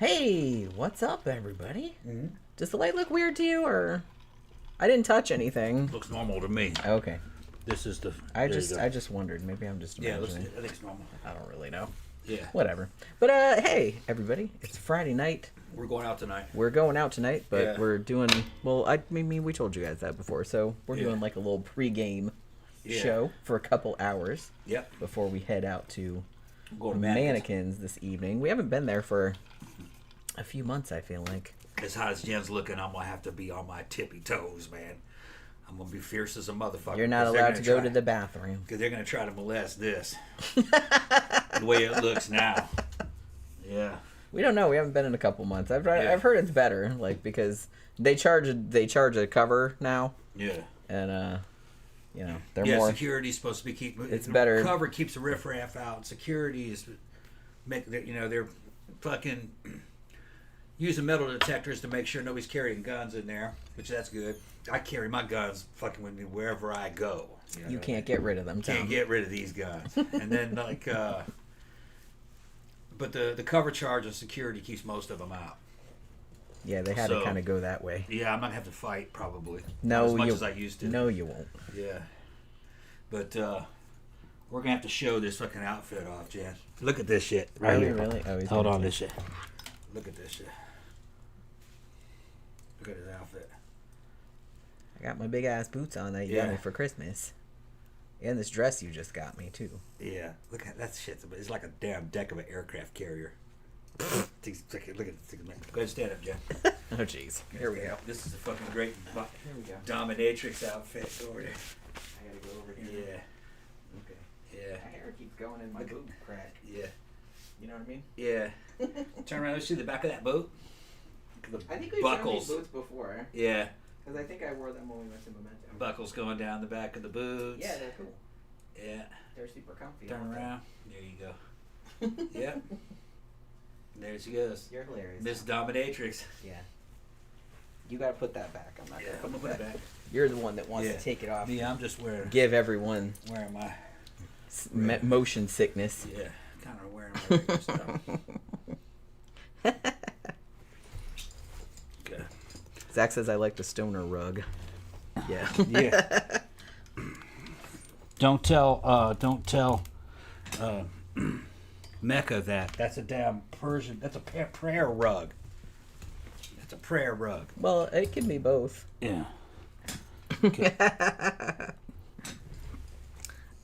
Hey, what's up, everybody? Mm-hmm. Does the light look weird to you, or I didn't touch anything? Looks normal to me. Okay. This is the. I just wondered. Maybe I'm just imagining. I think it's normal. I don't really know. Yeah. Whatever. But hey, everybody, it's Friday night. We're going out tonight. We're going out tonight, but Yeah. we're doing. Well, I mean, we told you guys that before, so we're doing like a little pre-game show for a couple hours. Yep. Before we head out to Go to Mannequins this evening. We haven't been there for a few months, I feel like. As hot as Jen's looking, I'm gonna have to be on my tippy toes, man. I'm gonna be fierce as a motherfucker. You're not allowed to go to the bathroom. Because they're gonna try to molest this. The way it looks now. Yeah. We don't know. We haven't been in a couple months. I've heard it's better, like because they charge a cover now. Yeah. And you know, they're more. Security's supposed to be keeping. It's better. Cover keeps the riffraff out. Security is they're fucking using metal detectors to make sure nobody's carrying guns in there, which that's good. I carry my guns fucking with me wherever I go. You can't get rid of them. Can't get rid of these guns. And then but the cover charge of security keeps most of them out. Yeah, they had to kind of go that way. Yeah, I'm not gonna have to fight probably. No, not as much as I used to. No, you won't. Yeah, but we're gonna have to show this fucking outfit off, Jan. Look at this shit right here. Really? Oh, hold on, this shit. Look at this shit. Look at his outfit. I got my big ass boots on that you got me for Christmas, and this dress you just got me too. Yeah, look at that shit. It's like a damn deck of an aircraft carrier. Look at this. Go ahead and stand up, Jen. Oh, jeez. Here we go. This is a fucking great Here we go. dominatrix outfit. Go over there. I gotta go over here. Yeah. Okay. Yeah. My hair keeps going in my boot crack. Yeah. You know what I mean? Yeah. Turn around. Let's see the back of that boot. I think we've done these boots before. Yeah. Because I think I wore them when we went to Memento. Buckles going down the back of the boots. Yeah, they're cool. Yeah. They're super comfy. Turn around. There you go. Yep. There she goes. You're hilarious. Miss Dominatrix. Yeah. You gotta put that back. I'm not Yeah, gonna I'm gonna put it back. You're the one that wants to take it off. Yeah, I'm just wearing. Give everyone wearing my motion sickness. Yeah, kind of wearing my regular stuff. Okay. Zach says I like the stoner rug. Yeah. Yeah. Don't tell Mecca that. That's a damn Persian. That's a prayer rug. That's a prayer rug. Well, it can be both. Yeah. Okay.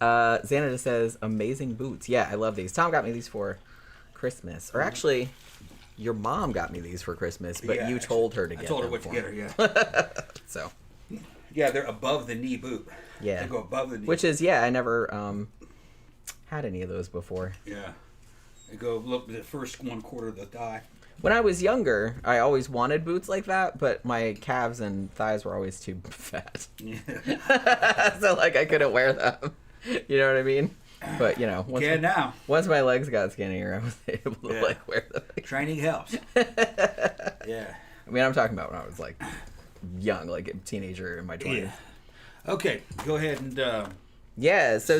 Xanada says amazing boots. Yeah, I love these. Tom got me these for Christmas, or actually, your mom got me these for Christmas, but you told her to get them. I told her what to get her. Yeah. So. Yeah, they're above the knee boot. Yeah. They go above the knee. Which is I never had any of those before. Yeah. They go look the first 1/4 of the thigh. When I was younger, I always wanted boots like that, but my calves and thighs were always too fat. Yeah. So like I couldn't wear them. You know what I mean? But once my legs got skinnier, I was able to like wear them. Training helps. Yeah. I mean, I'm talking about when I was like young, like a teenager in my 20s. Yeah. Okay, go ahead and so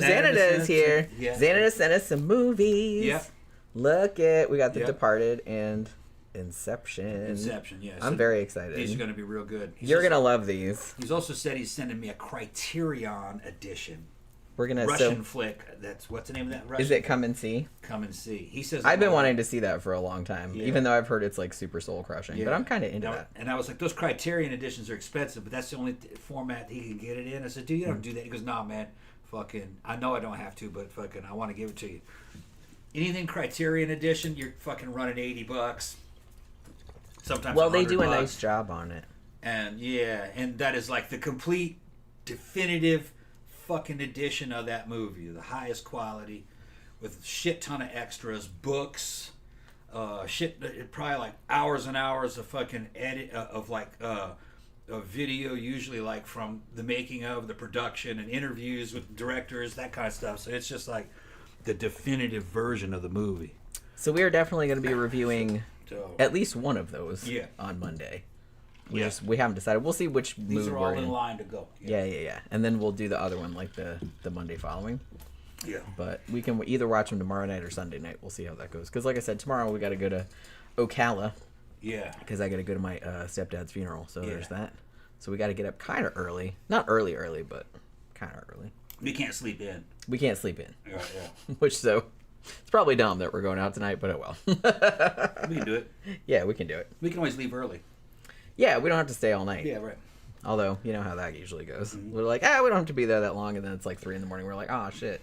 Xanada is here. Xanada sent us some movies. Yep. Look at we got The Departed and Inception. Yeah. I'm very excited. These are going to be real good. You're going to love these. He's also said he's sending me a Criterion edition. We're going to Russian flick. That's what's the name of that Russian? Is it Come and See? Come and See. He says I've been wanting to see that for a long time, even though I've heard it's like super soul crushing. But I'm kind of into that. And I was like, those Criterion editions are expensive, but that's the only format he can get it in. I said, dude, you don't do that. He goes, nah, man. Fucking, I know I don't have to, but fucking, I want to give it to you. Anything Criterion edition, you're fucking running $80. Sometimes. Well, they do a nice job on it. And and that is like the complete, definitive, fucking edition of that movie, the highest quality, with a shit ton of extras, books, probably like hours and hours of fucking edit of like a video, usually like from the making of the production and interviews with directors, that kind of stuff. So it's just like the definitive version of the movie. So we are definitely going to be reviewing at least one of those on Monday. We haven't decided. We'll see which These mood are all we're in line to go. Yeah. And then we'll do the other one like the Monday following. Yeah. But we can either watch them tomorrow night or Sunday night. We'll see how that goes. Because like I said, tomorrow we got to go to Ocala. Yeah. Because I got to go to my stepdad's funeral, so there's that. So we got to get up kind of early. Not early, but kind of early. We can't sleep in. We can't sleep in. Yeah. Which, so, it's probably dumb that we're going out tonight, but oh well. We can do it. Yeah, we can do it. We can always leave early. Yeah, we don't have to stay all night. Yeah, right. Although, you know how that usually goes. Mm-hmm. We're like, we don't have to be there that long, and then it's like 3 in the morning. We're like, oh, shit.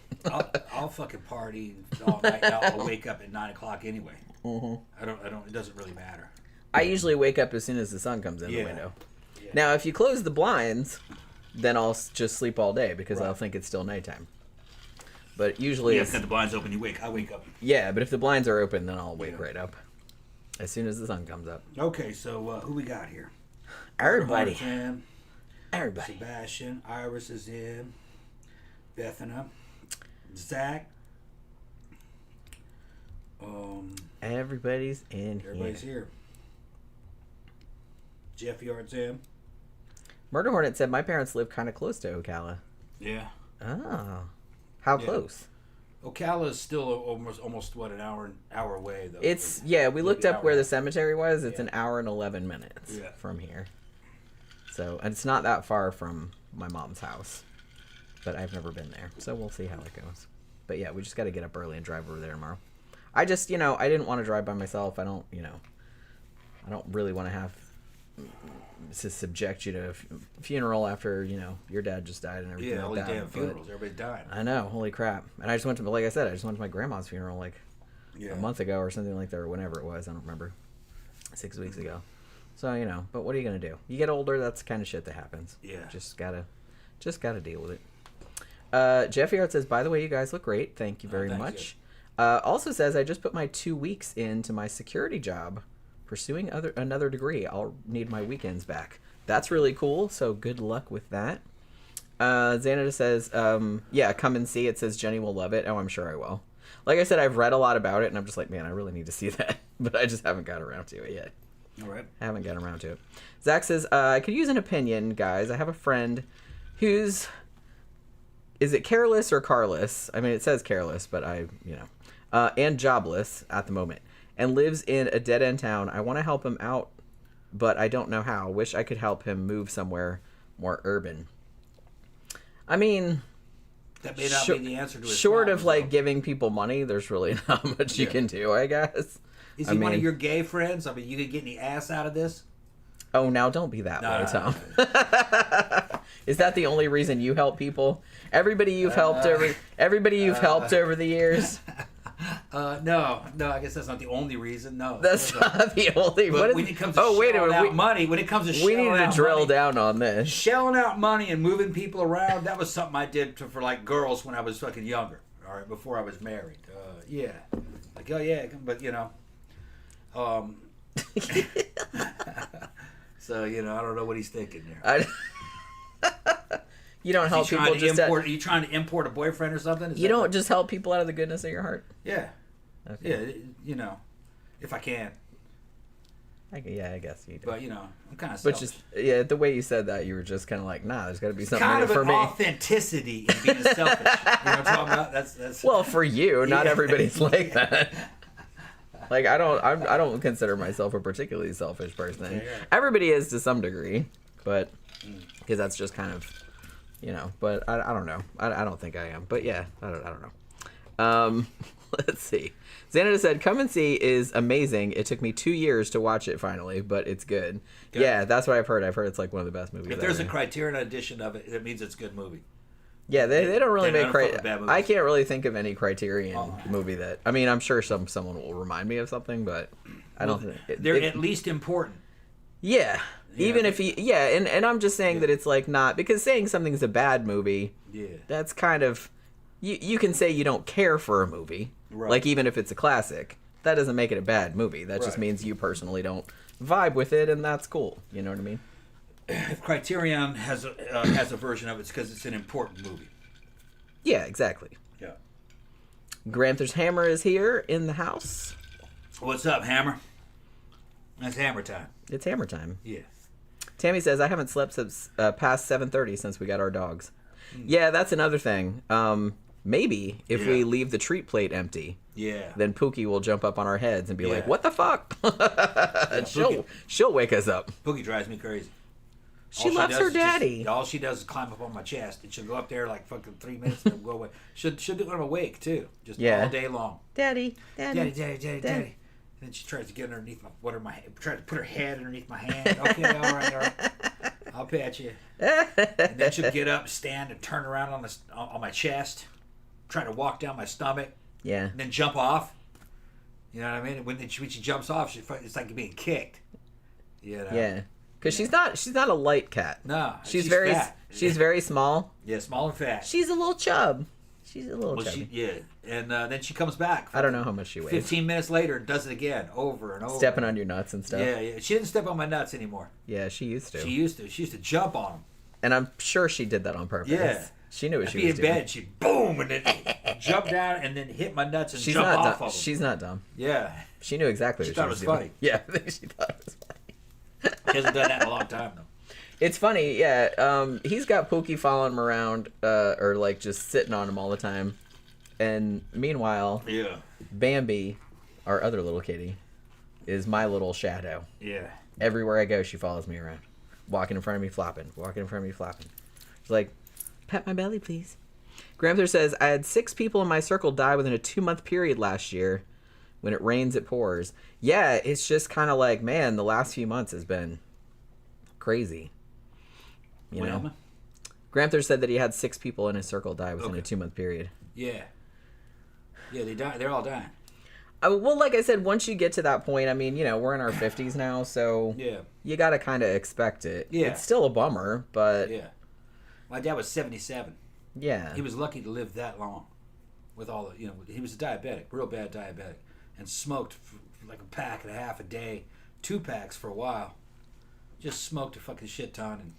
I'll fucking party all night. I'll wake up at 9 o'clock anyway. Mm-hmm. I don't. It doesn't really matter. I usually wake up as soon as the sun comes in the window. Yeah. Now, if you close the blinds, then I'll just sleep all day because I'll think it's still nighttime. But usually, if the blinds open, I wake up. Yeah, but if the blinds are open, then I'll wake right up as soon as the sun comes up. Okay, so who we got here? Everybody. Everybody. Sebastian, Iris is in. Bethana, Zach. Everybody's in. Everybody's here. Jeff Yard's in. Murder Hornet said my parents live kind of close to Ocala. Yeah. Oh, how close? Ocala is still almost what, an hour away though. It's we looked up where the cemetery was. It's an hour and 11 minutes from here. So, and it's not that far from my mom's house, but I've never been there. So we'll see how it goes. But yeah, we just got to get up early and drive over there tomorrow. I just, I didn't want to drive by myself. I don't really want to have to subject you to a funeral after, your dad just died and everything like that. Yeah, damn funerals. Everybody's dying. I know. Holy crap. And I just went to, like I said, my grandma's funeral a month ago or something like that, or whenever it was. I don't remember. 6 weeks ago. So, but what are you going to do? You get older, that's the kind of shit that happens. Yeah. Just gotta deal with it. Jeffy Art says, by the way, you guys look great. Thank you very much. Also says, I just put my 2 weeks into my security job, pursuing another degree. I'll need my weekends back. That's really cool, so good luck with that. Xanada says, come and see. It says Jenny will love it. Oh, I'm sure I will. Like I said, I've read a lot about it, and I'm just like, man, I really need to see that. But I just haven't got around to it yet. All right. I haven't gotten around to it. Zach says, I could use an opinion, guys. I have a friend who's... Is it careless or carless? I mean, it says careless, but and jobless at the moment. And lives in a dead-end town. I want to help him out, but I don't know how. Wish I could help him move somewhere more urban. I mean... That may not be the answer to his short problem, of, giving people money, there's really not much you can do, I guess. Is he one of your gay friends? I mean, you could get any ass out of this? Oh, now don't be that way, Tom. No. Is that the only reason you help people? Everybody you've helped over the years? No, I guess that's not the only reason. No, that's not the only. But when it comes to shelling out money, when it comes to shelling out money, we need to drill down on this. Shelling out money and moving people around, that was something I did for girls when I was fucking younger. All right, before I was married. But so I don't know what he's thinking there. You don't help people are you trying to import a boyfriend or something? You don't just help people out of the goodness of your heart? Yeah. Okay. Yeah, if I can. I guess you do. But, I'm kind of selfish. But the way you said that, you were just kind of like, nah, there's got to be something in it for me. Kind of an authenticity in being selfish. You know what I'm talking about? That's well, for you, not everybody's like that. Like, I don't consider myself a particularly selfish person. Okay, yeah. Everybody is to some degree, but because that's just kind of, but I don't know. I don't think I am. But yeah, I don't know. Let's see. Xanada said, come and see is amazing. It took me 2 years to watch it finally, but it's good. Yeah, that's what I've heard. I've heard it's like one of the best movies If there's a Criterion edition of it, it means it's a good movie. Yeah, they don't really make Criterion. I can't really think of any Criterion movie that... I mean, I'm sure someone will remind me of something, but I don't think... They're at least important. Yeah. Even if and I'm just saying that it's like not... Because saying something's a bad movie, that's kind of... You can say you don't care for a movie, like even if it's a classic. That doesn't make it a bad movie. That just means you personally don't vibe with it, and that's cool. You know what I mean? If Criterion has a version of it, it's because it's an important movie. Yeah, exactly. Yeah. Gramthars Hammer is here in the house. What's up, Hammer? It's Hammer time. It's Hammer time. Yeah. Tammy says, I haven't slept since past 7:30 since we got our dogs. Yeah, that's another thing. Maybe if we leave the treat plate empty, then Pookie will jump up on our heads and be like, "What the fuck?" she'll wake us up. Pookie drives me crazy. She loves her daddy. All she does is climb up on my chest, and she'll go up there like fucking 3 minutes and go away. She'll do it when I'm awake too, just all day long. Daddy. And then she tries to get underneath tries to put her head underneath my hand. Okay, all right. I'll pet you. And then she'll get up, stand, and turn around on my chest, try to walk down my stomach. Yeah. And then jump off. You know what I mean? When she jumps off, it's like being kicked. You know? Yeah. Because she's not a light cat. No, she's very fat. She's very small. Yeah, small and fat. She's a little chub. She's a little chubby. And then she comes back. I don't know how much she weighs. 15 minutes later, and does it again, over and over. Stepping on your nuts and stuff. Yeah. She didn't step on my nuts anymore. Yeah, she used to. She used to jump on them. And I'm sure she did that on purpose. Yeah. She knew what she was doing. In bed, she'd boom, and then jump down, and then hit my nuts and jump off of them. She's not dumb. Yeah. She knew exactly what she was doing. Funny. Yeah, I think she thought it was funny. She hasn't done that in a long time, though. It's funny, yeah. He's got Pookie following him around, or like just sitting on him all the time. And meanwhile, Bambi, our other little kitty, is my little shadow. Yeah. Everywhere I go, she follows me around. Walking in front of me, flopping. Walking in front of me, flopping. She's like, "Pet my belly, please." Gramthars says, "I had 6 people in my circle die within a 2-month period last year. When it rains, it pours." Yeah, it's just kind of like, man, the last few months has been crazy. You know? Gramthars said that he had 6 people in his circle die within a 2-month period. Yeah. Yeah, they die. They're all dying. Well, like I said, once you get to that point, I mean, we're in our 50s now, so you got to kind of expect it. Yeah. It's still a bummer, but... Yeah. My dad was 77. Yeah. He was lucky to live that long with all the, he was a diabetic, real bad diabetic, and smoked like a pack and a half a day, 2 packs for a while. Just smoked a fucking shit ton and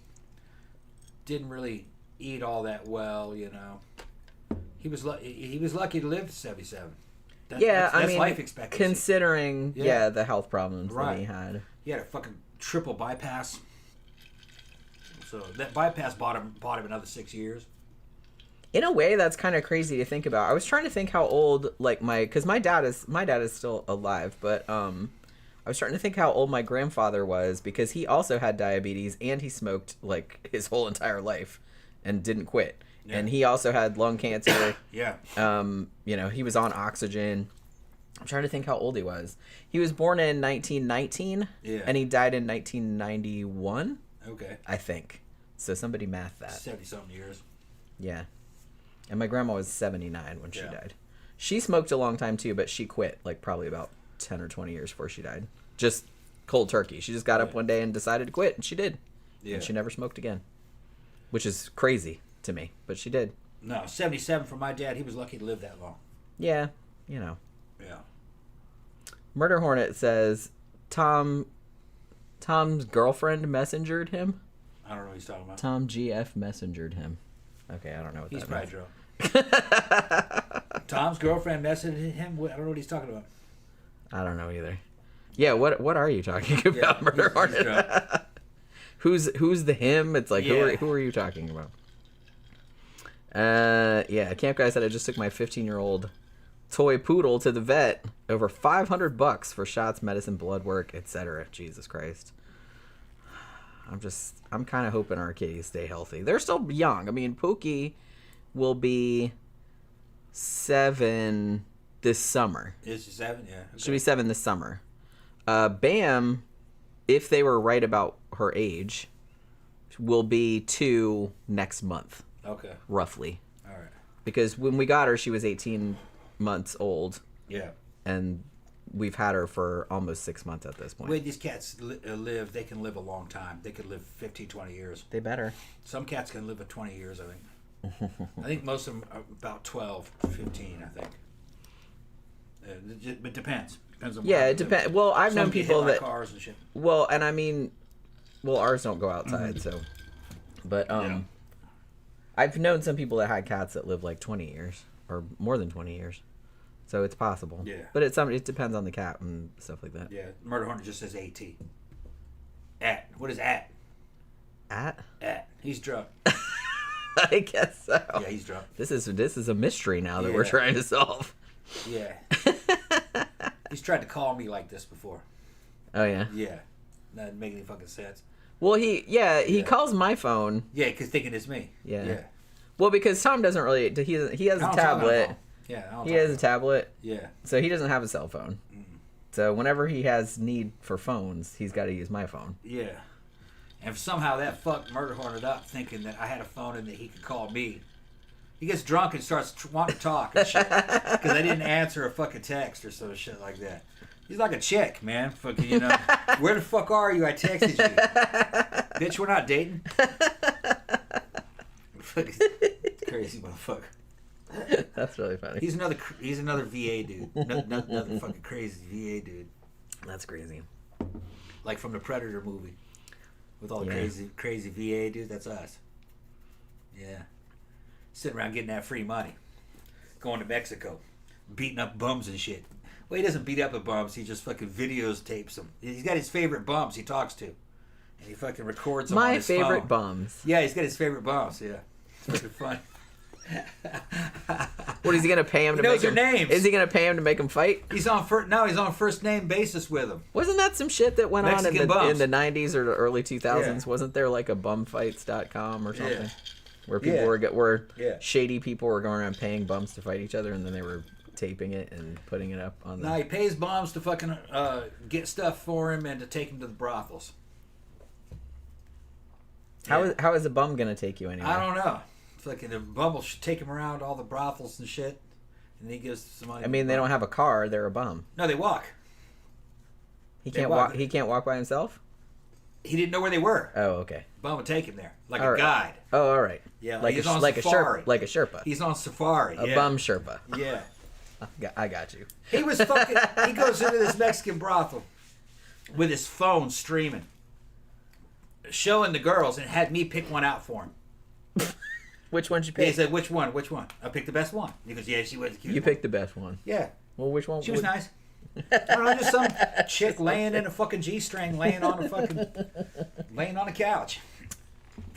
didn't really eat all that well, He was lucky to live to 77. That's life expectancy. Considering the health problems that he had. He had a fucking triple bypass. So that bypass bought him another 6 years. In a way, that's kind of crazy to think about. I was trying to think how old because my dad is still alive, but I was starting to think how old my grandfather was, because he also had diabetes and he smoked like his whole entire life and didn't quit. Yeah. And he also had lung cancer. Yeah. He was on oxygen. I'm trying to think how old he was. He was born in 1919. Yeah. And he died in 1991. Okay. I think. So somebody math that. 70-something years. Yeah. And my grandma was 79 when she died. She smoked a long time too, but she quit like probably about 10 or 20 years before she died. Just cold turkey. She just got up one day and decided to quit, and she did. Yeah. And she never smoked again. Which is crazy to me, but she did. No, 77 for my dad. He was lucky to live that long. Yeah, Yeah. Murder Hornet says Tom's girlfriend messengered him. I don't know what he's talking about. Tom GF messengered him. Okay, I don't know what he's that means. He's probably drunk. Tom's girlfriend messengered him? I don't know what he's talking about. I don't know either. Yeah, what are you talking about, Murder Hornet? Who's the him? It's like, who are you talking about? Camp Guy said, I just took my 15-year-old toy poodle to the vet. Over $500 for shots, medicine, blood work, etc. Jesus Christ. I'm kind of hoping our kitties stay healthy. They're still young. I mean, Pookie will be 7 this summer. Is she 7? Yeah. Okay. She'll be 7 this summer. Bam, if they were right about her age, will be 2 next month. Okay. Roughly. All right. Because when we got her, she was 18 months old. Yeah. And we've had her for almost 6 months at this point. The way these cats live, they can live a long time. They could live 15, 20 years. They better. Some cats can live 20 years, I think. I think most of them are about 12, 15, I think. It depends. Depends on it depends. Well, I've known people that cars and shit. Well, and I mean, ours don't go outside, so. But I've known some people that had cats that live like 20 years or more than 20 years, so it's possible. Yeah. But it depends on the cat and stuff like that. Yeah. Murder Hornet just says AT. At. What is at? At? At. He's drunk. I guess so. Yeah, he's drunk. This is a mystery now that Yeah. we're trying to solve. Yeah. He's tried to call me like this before. Oh yeah. Yeah. That doesn't make any fucking sense. Well, he calls my phone. Yeah, because thinking it's me. Yeah. Well, because Tom doesn't really. He has a tablet. Yeah. He has a tablet. Yeah. So he doesn't have a cell phone. Mm. So whenever he has need for phones, he's got to use my phone. Yeah. And somehow that fuck murder hornet up thinking that I had a phone and that he could call me. He gets drunk and starts wanting to talk and shit. Because I didn't answer a fucking text or some shit like that. He's like a chick, man. Fucking, you know. Where the fuck are you? I texted you. Bitch, we're not dating. Fucking crazy motherfucker. That's really funny. He's another VA dude. Another fucking crazy VA dude. That's crazy. Like from the Predator movie. With all the crazy VA dude, that's us. Yeah. Sitting around getting that free money. Going to Mexico. Beating up bums and shit. Well, he doesn't beat up the bums. He just fucking videos tapes them. He's got his favorite bums he talks to. And he fucking records them on his phone. My favorite bums. Yeah, he's got his favorite bums. Yeah. It's fucking funny. What, is he gonna pay him to make their him? names. Is he gonna pay him to make him fight? He's on first name basis with him. Wasn't that some shit that went Mexican on in bums. the 90s or the early 2000s? Yeah. Wasn't there like a bumfights.com or something? Yeah. Where people were Yeah. shady people were going around paying bums to fight each other, and then they were taping it and putting it up on the... No, he pays bums to fucking get stuff for him and to take him to the brothels. How is a bum gonna take you anyway? I don't know. Fucking the bum will take him around all the brothels and shit, and he gives some money. I mean, they don't have a car; they're a bum. No, they walk. He can't walk. He can't walk by himself. He didn't know where they were. Oh, okay. Bum would take him there, like All a right. guide. Oh, all right. Yeah, like he's a on like safari. a Sherpa. He's on safari. A bum Sherpa. Yeah. I got you. He was fucking. He goes into this Mexican brothel with his phone streaming, showing the girls, and had me pick one out for him. Which one did you He pick? said, "Which one? Which one?" I picked the best one. He goes, "Yeah, she was the cutest." You picked the best one. Yeah. Well, which one? She was nice. I don't know, just some chick laying in a fucking G-string, laying on a couch.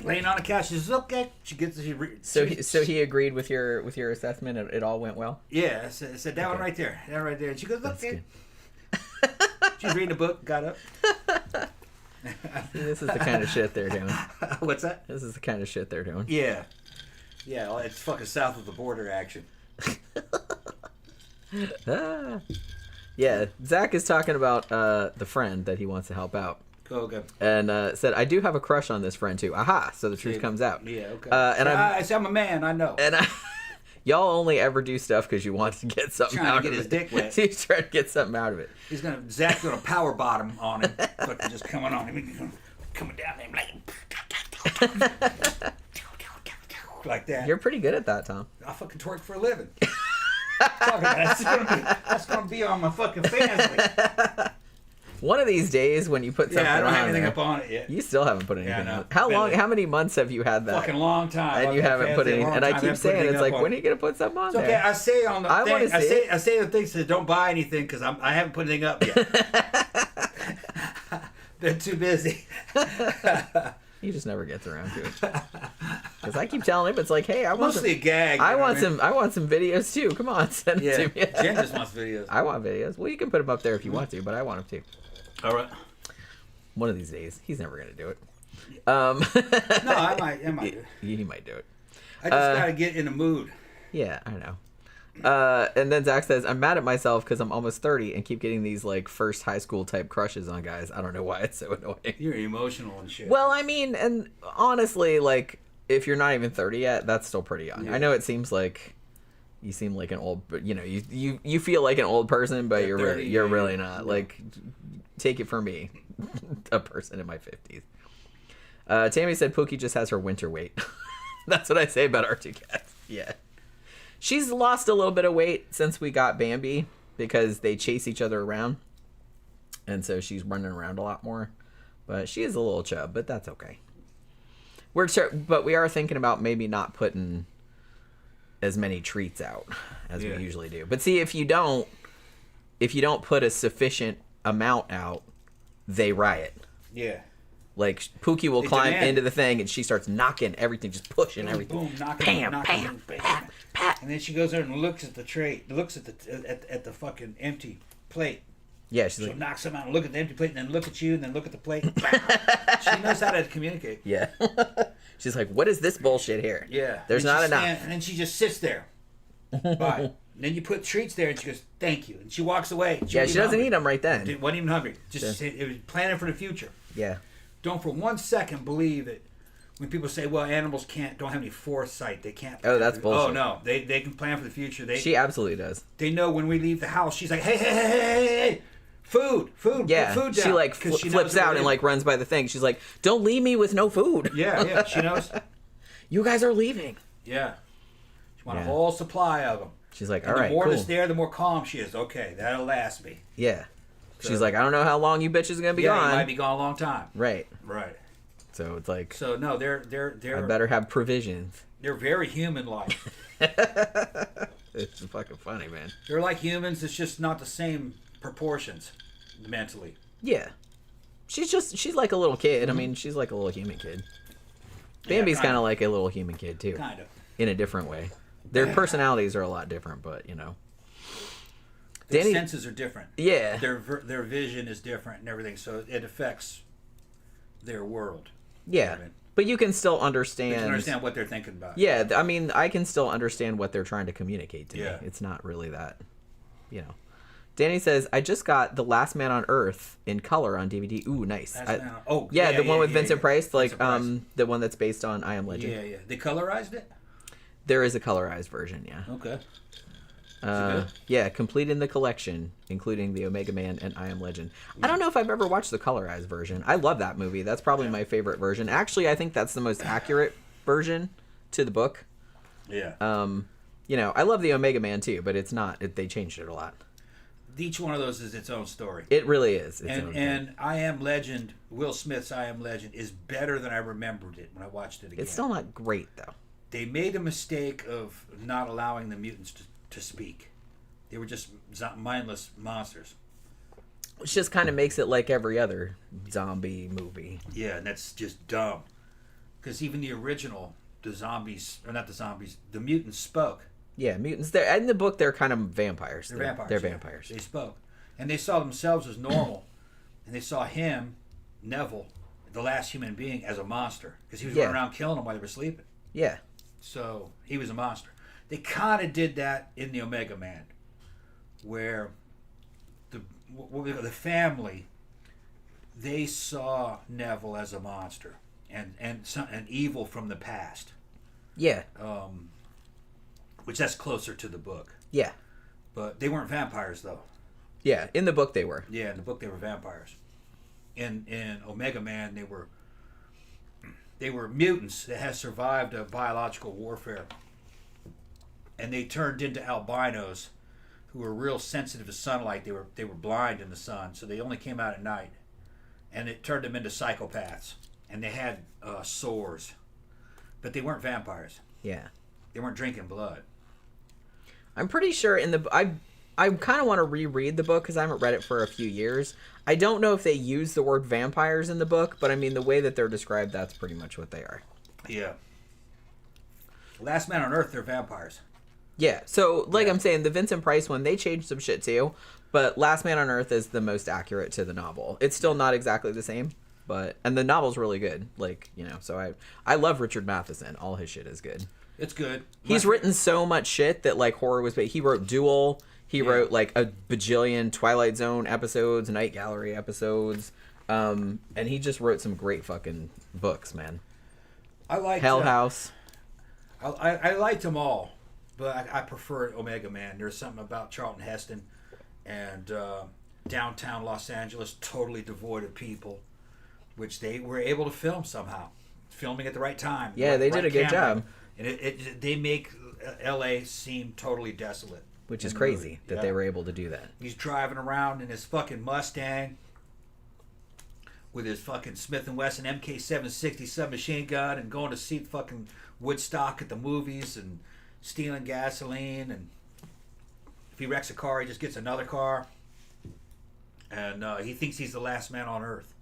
Laying on a couch. She says, "Okay." She gets. So he agreed with your assessment. It all went well. Yeah, I said that one right there, that one right there. And she goes, "Okay." She's reading a book. Got up. See, this is the kind of shit they're doing. What's that? This is the kind of shit they're doing. Yeah. Yeah, well, it's fucking south of the border action. Yeah, Zach is talking about the friend that he wants to help out. Okay. And said, I do have a crush on this friend too. Aha! So the truth comes out. Yeah, okay. And I'm a man, I know. And y'all only ever do stuff because you want to get something Trying to out get of his it. dick wet. He's trying to get something out of it. Zach's gonna power bottom on him. Fucking just coming on him. Coming down there like that. You're pretty good at that, Tom. I fucking twerk for a living. That's gonna be on my fucking fans. One of these days when you put something Yeah, I don't on have anything there, up on it yet. you still haven't put anything Yeah, I know. on. How long? How many months have you had that? Fucking long time. And you haven't put any. And I keep saying it's like, when are you gonna put something on It's okay. there? I say on the I thing, wanna see it. I say the things that don't buy anything because I haven't put anything up yet. Been too busy. He just never gets around to it. Because I keep telling him, it's like, hey, I want Mostly some, a gag. I want some videos too. Come on, send Yeah, them to me. Jen just wants videos. I want videos. Well, you can put them up there if you want to, but I want them too. All right. One of these days, he's never gonna do it. No, I might do it. He might do it. I just gotta get in the mood. Yeah, I know. And then Zach says, I'm mad at myself because I'm almost 30 and keep getting these like first high school type crushes on guys. I don't know why it's so annoying. You're emotional and shit. Well, I mean, and honestly, like, if you're not even 30 yet, that's still pretty young. Yeah. I know it seems like you seem like an old, but you know, you feel like an old person, but you're 30, you're yeah, really yeah. not. Like, take it from me, a person in my 50s. Tammy said Pookie just has her winter weight. That's what I say about our two cats. Yeah. She's lost a little bit of weight since we got Bambi because they chase each other around. And so she's running around a lot more. But she is a little chub, but that's okay. But we are thinking about maybe not putting as many treats out as we usually do. But see, if you don't put a sufficient amount out, they riot. Yeah. Like Pookie will climb into the thing, and she starts knocking everything, just pushing everything. Boom, knocking, bam, knocking, bam, bam, bam, bam. And then she goes there and looks at the tray, looks at the fucking empty plate. Yeah, she's She'll knock some out and look at the empty plate, and then look at you, and then look at the plate. She knows how to communicate. Yeah. She's like, what is this bullshit here? Yeah. There's not enough. And then she just sits there. Bye. And then you put treats there, and she goes, thank you. And she walks away. She doesn't eat them right then. Wasn't even hungry. Just it was planning for the future. Yeah. Don't for 1 second believe that when people say, well, animals don't have any foresight. They can't. Oh, that's bullshit. Oh, no. They can plan for the future. She absolutely does. They know when we leave the house, she's like, hey. Food, yeah, put food down. She like flips out and like runs by the thing. She's like, "Don't leave me with no food." Yeah, she knows. You guys are leaving. Yeah, she wants a whole supply of them. She's like, and "All right, the more cool." that's there, the more calm she is. Okay, that'll last me. Yeah, she's like, "I don't know how long you bitches are gonna be gone." You might be gone a long time. Right. So it's like, no, they're. I better have provisions. They're very human-like. It's fucking funny, man. They're like humans. It's just not the same proportions mentally. Yeah. She's like a little kid. I mean, she's like a little human kid. Bambi's kind of like a little human kid too. Kind of. In a different way. Their personalities are a lot different, but you know. Their senses are different. Yeah. Their vision is different and everything, so it affects their world. Yeah. But you can still understand. You can understand what they're thinking about. Yeah, I mean, I can still understand what they're trying to communicate to me. It's not really that, you know. Danny says, I just got The Last Man on Earth in color on DVD. Ooh, nice. The one with Vincent Price, like the one that's based on I Am Legend. Yeah. They colorized it? There is a colorized version, yeah. Okay. Yeah, complete in the collection, including the Omega Man and I Am Legend. I don't know if I've ever watched the colorized version. I love that movie. That's probably my favorite version. Actually, I think that's the most accurate version to the book. Yeah. You know, I love the Omega Man too, but it's not. They changed it a lot. Each one of those is its own story. It really is. And I Am Legend, Will Smith's I Am Legend, is better than I remembered it when I watched it again. It's still not great, though. They made a mistake of not allowing the mutants to speak. They were just mindless monsters. Which just kind of makes it like every other zombie movie. Yeah, and that's just dumb. Because even the original, the mutants spoke. Yeah, mutants. In the book, they're kind of vampires. They're vampires. They spoke. And they saw themselves as normal. And they saw him, Neville, the last human being, as a monster. Because he was running around killing them while they were sleeping. Yeah. So, he was a monster. They kind of did that in the Omega Man. Where the family, they saw Neville as a monster. And an evil from the past. Yeah. Which that's closer to the book. Yeah. But they weren't vampires, though. Yeah, in the book they were. Yeah, in the book they were vampires. In Omega Man, they were mutants that had survived a biological warfare. And they turned into albinos who were real sensitive to sunlight. They were blind in the sun, so they only came out at night. And it turned them into psychopaths. And they had sores. But they weren't vampires. Yeah. They weren't drinking blood. I'm pretty sure I kind of want to reread the book because I haven't read it for a few years. I don't know if they use the word vampires in the book, but I mean, the way that they're described, that's pretty much what they are. Yeah. Last Man on Earth, they're vampires. Yeah, so like I'm saying, the Vincent Price one, they changed some shit too, but Last Man on Earth is the most accurate to the novel. It's still not exactly the same, and the novel's really good. Like, you know, so I love Richard Matheson. All his shit is good. It's good. He's written so much shit that like horror was. He wrote Duel. He wrote like a bajillion Twilight Zone episodes, Night Gallery episodes, and he just wrote some great fucking books, man. I liked Hell House. I liked them all, but I prefer Omega Man. There's something about Charlton Heston and downtown Los Angeles, totally devoid of people, which they were able to film somehow, filming at the right time. Yeah, they did a good job. And they make L.A. seem totally desolate. Which is crazy that they were able to do that. He's driving around in his fucking Mustang with his fucking Smith & Wesson MK760 submachine gun and going to see fucking Woodstock at the movies and stealing gasoline. And if he wrecks a car, he just gets another car. And he thinks he's the last man on Earth.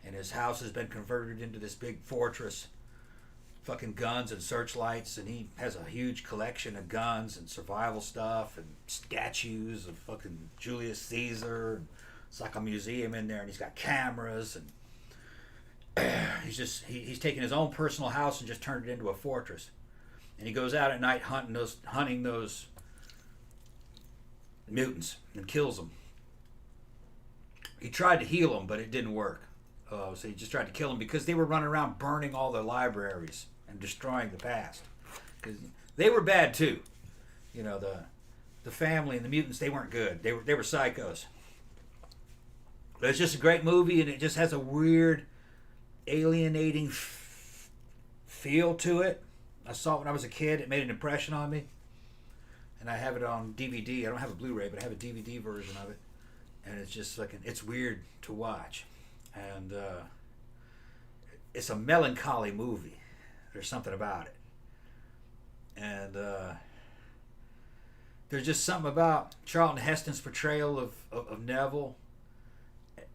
and his house has been converted into this big fortress. Fucking guns and searchlights, and he has a huge collection of guns and survival stuff and statues of fucking Julius Caesar. It's like a museum in there, and he's got cameras, and he's taken his own personal house and just turned it into a fortress. And he goes out at night hunting those mutants and kills them. He tried to heal them, but it didn't work. So he just tried to kill them because they were running around burning all the libraries and destroying the past. Because they were bad too. You know, the family and the mutants, they weren't good. They were psychos. But it's just a great movie, and it just has a weird, alienating feel to it. I saw it when I was a kid. It made an impression on me. And I have it on DVD. I don't have a Blu-ray, but I have a DVD version of it. And it's just like, it's weird to watch. And it's a melancholy movie. There's something about it. And there's just something about Charlton Heston's portrayal of Neville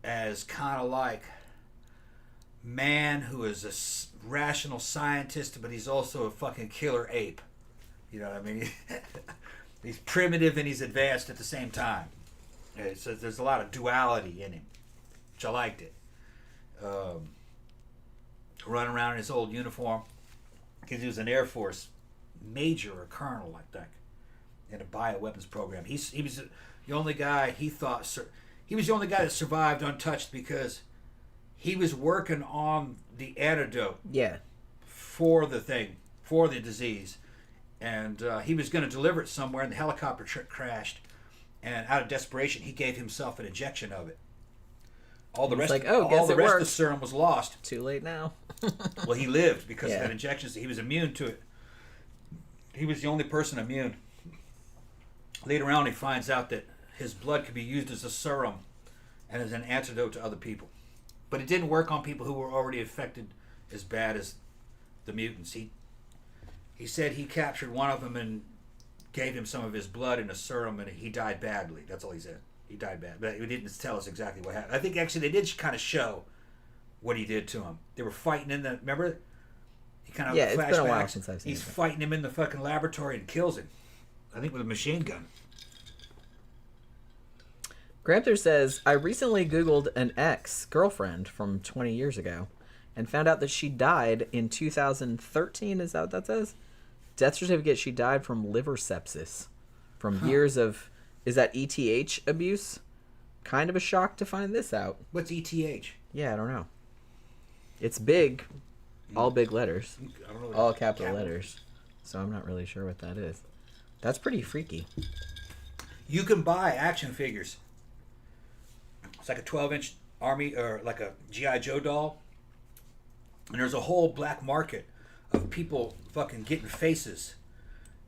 as kind of like man who is a rational scientist, but he's also a fucking killer ape. You know what I mean? He's primitive and he's advanced at the same time. So there's a lot of duality in him, which I liked it. Running around in his old uniform, because he was an Air Force major or colonel, I think, in a bioweapons program. He was the only guy he was the only guy that survived untouched because he was working on the antidote. Yeah. For the disease, and he was going to deliver it somewhere, and the helicopter crashed, and out of desperation, he gave himself an injection of it. All the rest of the serum was lost. Too late now. Well, he lived because of that injection. So he was immune to it. He was the only person immune. Later on, he finds out that his blood could be used as a serum and as an antidote to other people. But it didn't work on people who were already affected as bad as the mutants. He said he captured one of them and gave him some of his blood in a serum, and he died badly. That's all he said. He died bad. But he didn't tell us exactly what happened. I think actually they did kind of show what he did to him. They were fighting in the... Remember? He kind of it's been a while since I've seen He's fighting him in the fucking laboratory and kills him. I think with a machine gun. Gramthars says, I recently Googled an ex-girlfriend from 20 years ago and found out that she died in 2013. Is that what that says? Death certificate, she died from liver sepsis from years of... Is that ETH abuse? Kind of a shock to find this out. What's ETH? Yeah, I don't know. It's big. All big letters. I don't know all capital letters. So I'm not really sure what that is. That's pretty freaky. You can buy action figures. It's like a 12-inch army or like a G.I. Joe doll. And there's a whole black market of people fucking getting faces.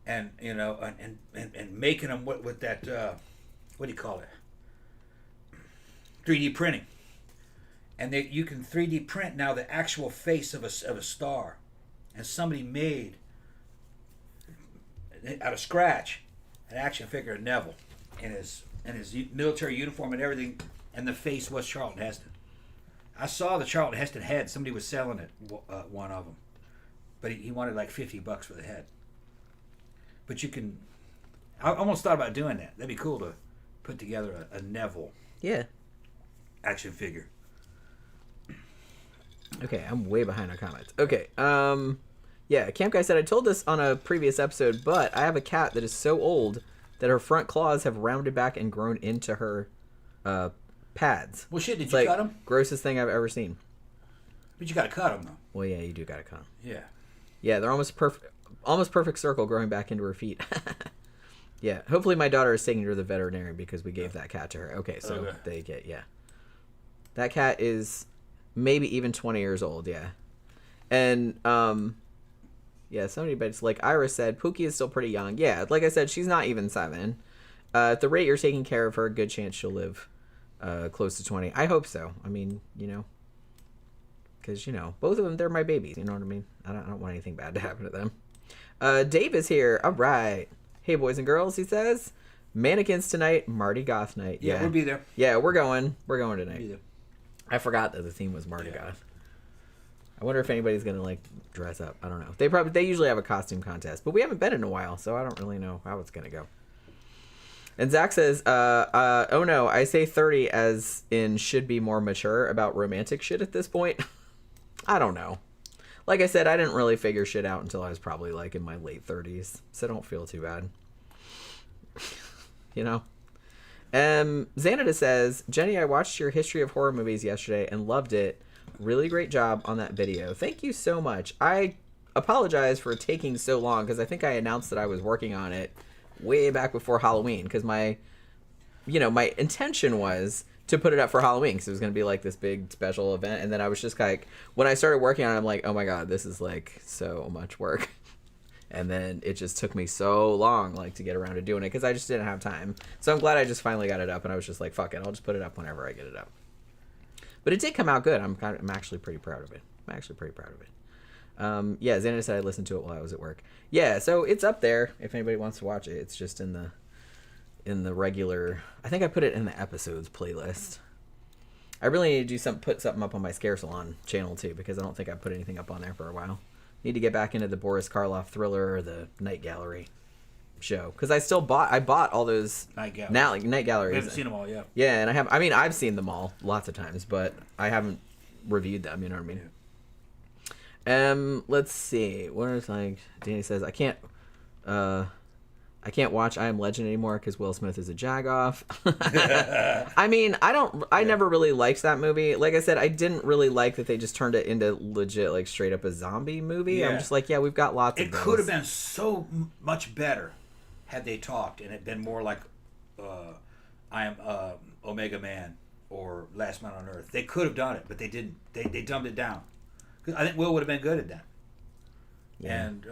And you know, and making them with that what do you call it? 3D printing. And you can 3D print now the actual face of a star, and somebody made out of scratch an action figure of Neville in his military uniform and everything, and the face was Charlton Heston. I saw the Charlton Heston head. Somebody was selling it, one of them, but he wanted like $50 for the head. But you can... I almost thought about doing that. That'd be cool to put together a Neville action figure. Okay, I'm way behind on comments. Okay, Camp Guy said, I told this on a previous episode, but I have a cat that is so old that her front claws have rounded back and grown into her pads. Well, shit, did you cut them? Grossest thing I've ever seen. But you gotta cut them, though. Well, yeah, you do gotta cut them. Yeah. Yeah, they're almost perfect circle growing back into her feet. Yeah, hopefully my daughter is taking her to the veterinarian because we gave that cat to her. Okay, so they get, that cat is maybe even 20 years old, and somebody, but it's like Ira said, Pookie is still pretty young. Yeah, like I said, she's not even 7. At the rate you're taking care of her, a good chance she'll live close to 20. I hope so. I mean, because both of them, they're my babies, you know what I mean? I don't want anything bad to happen to them. Dave is here. All right. Hey, boys and girls, he says. Mannequins tonight, Marty Goth night. Yeah, we'll be there. Yeah, we're going. We're going tonight. I forgot that the theme was Mardi Gras. I wonder if anybody's gonna like dress up. I don't know. They usually have a costume contest, but we haven't been in a while, so I don't really know how it's gonna go. And Zach says, oh no, I say 30 as in should be more mature about romantic shit at this point. I don't know. Like I said, I didn't really figure shit out until I was probably like in my late 30s, so don't feel too bad. You know? Xanada says, Jenny, I watched your history of horror movies yesterday and loved it. Really great job on that video. Thank you so much. I apologize for taking so long because I think I announced that I was working on it way back before Halloween because my intention was to put it up for Halloween because it was going to be like this big special event. And then I was just like, when I started working on it, I'm like, oh my God, this is like so much work. And then it just took me so long, like, to get around to doing it because I just didn't have time. So I'm glad I just finally got it up, and I was just like, "Fuck it, I'll just put it up whenever I get it up." But it did come out good. I'm actually pretty proud of it. Yeah, Xander said I listened to it while I was at work. Yeah, so it's up there if anybody wants to watch it. It's just in the regular. I think I put it in the episodes playlist. I really need to put something up on my Scare Salon channel too because I don't think I've put anything up on there for a while. Need to get back into the Boris Karloff thriller or the Night Gallery show because I bought all those Night Galleries. We haven't seen them all yet. Yeah, and I've seen them all lots of times, but I haven't reviewed them. You know what I mean? Yeah. Let's see. What is like? Danny says I can't watch I Am Legend anymore because Will Smith is a jagoff. I never really liked that movie. Like I said, I didn't really like that they just turned it into legit, like straight up a zombie movie. Yeah. I'm just like, yeah, we've got lots of those. It could have been so much better had they talked and it been more like I Am Omega Man or Last Man on Earth. They could have done it, but they didn't. They dumbed it down. 'Cause I think Will would have been good at that. Yeah. And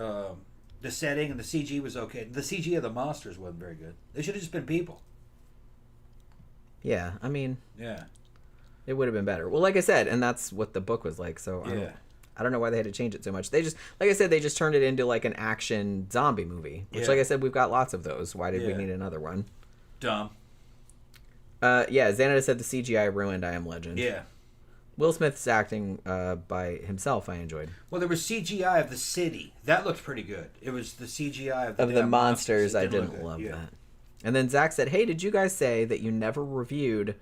the setting and the CG was okay. The CG of the monsters wasn't very good. They should have just been people. Yeah, yeah, it would have been better. Well, like I said, and that's what the book was like. So I don't know why they had to change it so much. They just, like I said, they just turned it into like an action zombie movie, which, like I said, we've got lots of those. Why did we need another one? Dumb. Yeah, Xanada said the CGI ruined I Am Legend. Yeah. Will Smith's acting by himself I enjoyed. Well, there was CGI of the city. That looked pretty good. It was the CGI of the monsters. I didn't love that. And then Zach said, hey, did you guys say that you never reviewed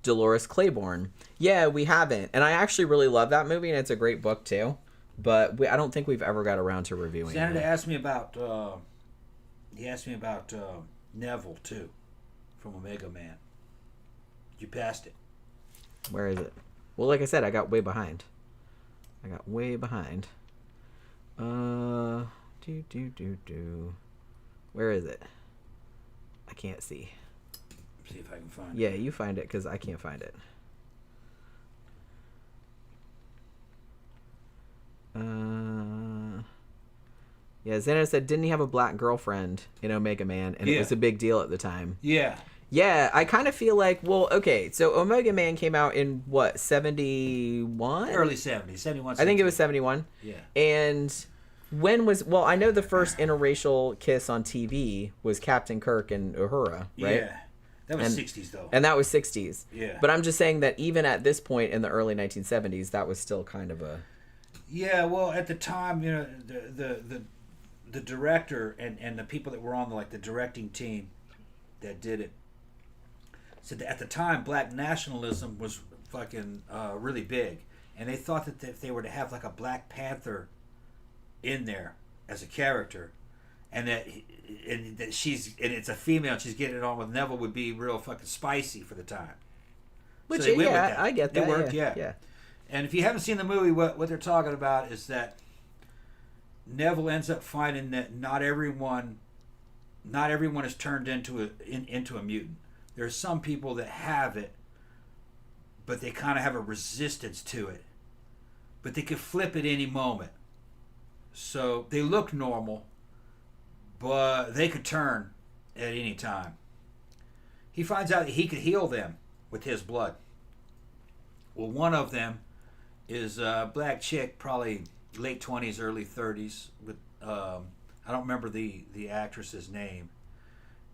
Dolores Claiborne? Yeah, we haven't. And I actually really love that movie, and it's a great book, too. But I don't think we've ever got around to reviewing it. Xanada asked me about... he asked me about Neville, too, from Omega Man. You passed it. Where is it? Well, like I said, I got way behind. Where is it? I can't see. See if I can find it. Yeah, you find it, because I can't find it. Yeah, Xander said, didn't he have a black girlfriend in Omega Man? And it was a big deal at the time. Yeah. Yeah, I kind of feel like, well, okay, so Omega Man came out in, what, 71? Early 70s, 71. I think it was 71. Yeah. And when was, well, I know the first interracial kiss on TV was Captain Kirk and Uhura, right? Yeah. That was 60s, though. And that was 60s. Yeah. But I'm just saying that even at this point in the early 1970s, that was still kind of a... Yeah, well, at the time, you know, the director and the people that were on the directing team that did it said that at the time black nationalism was fucking really big, and they thought that if they were to have like a Black Panther in there as a character, and that it's a female and she's getting it on with Neville, would be real fucking spicy for the time. Which, so they went with that. I get that. It worked, yeah. And if you haven't seen the movie, what they're talking about is that Neville ends up finding that not everyone is turned into a mutant. There are some people that have it, but they kind of have a resistance to it. But they could flip at any moment. So they look normal, but they could turn at any time. He finds out that he could heal them with his blood. Well, one of them is a black chick, probably late 20s, early 30s. With I don't remember the actress's name.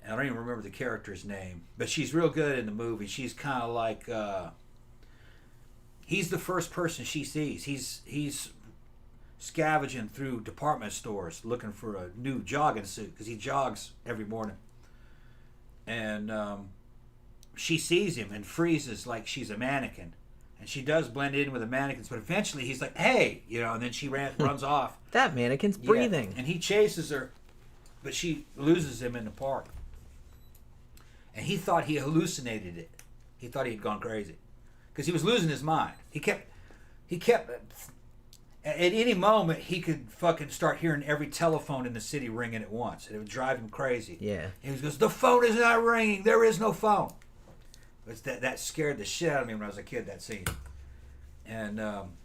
I don't even remember the character's name, but she's real good in the movie. She's kind of like he's the first person she sees. He's scavenging through department stores looking for a new jogging suit because he jogs every morning. And she sees him and freezes like she's a mannequin. And she does blend in with the mannequins, but eventually he's like, hey, and then she runs off. That mannequin's breathing. Yeah, and he chases her, but she loses him in the park. And he thought he hallucinated it. He thought he had gone crazy. Because he was losing his mind. He kept, at any moment, he could fucking start hearing every telephone in the city ringing at once. And it would drive him crazy. Yeah. And he goes, the phone is not ringing. There is no phone. That scared the shit out of me when I was a kid, that scene. And